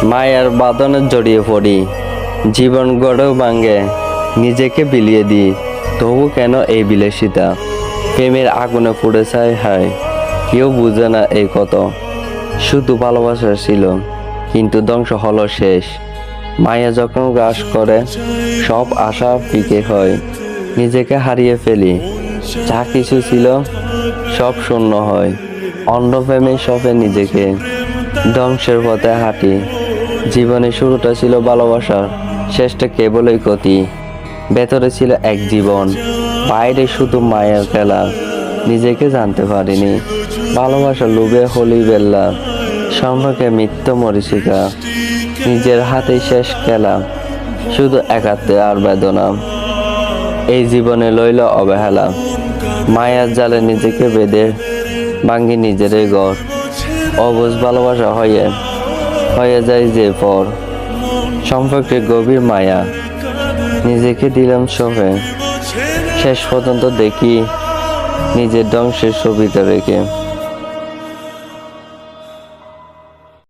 মায়ার বাঁধনে জড়িয়ে পড়ি, জীবন গড়েও ভাঙে, নিজেকে বিলিয়ে দিই, তবু কেন এই বিলাসিতা? প্রেমের আগুনে পুড়ে ছাই হয়, কেউ বুঝে না এই কত। শুধু ভালোবাসা ছিল, কিন্তু ধ্বংস হলো শেষ। মায়া যখন গ্রাস করে, সব আশা ফিকে হয়, নিজেকে হারিয়ে ফেলি, যা কিছু ছিল সব শূন্য হয়। অন্য প্রেমে সপে নিজেকে, ধ্বংসের পথে হাঁটি। জীবনের শুরুটা ছিল ভালোবাসার, শেষটা কেবলই ক্ষতি। ভেতরে ছিল এক জীবন, বাইরে শুধু মায়ের খেলা। নিজেকে জানতে পারিনি, ভালোবাসা লোভে হলি বেল্লা, সম্পর্কে মিথ্য মরিচিকা। নিজের হাতে শেষ খেলা, শুধু একাত্মে আর বেদনা। এই জীবনে লইল অবহেলা, মায়ার জালে নিজেকে বেঁধে ভাঙ্গি নিজেরই ঘর। অবুঝ ভালোবাসা হয়ে যায় যে পর, সম্পর্কে গভীর মায়া, নিজেকে দিলাম সবে। শেষ পর্যন্ত দেখি নিজের ধ্বংসের ছবিটা রেখে।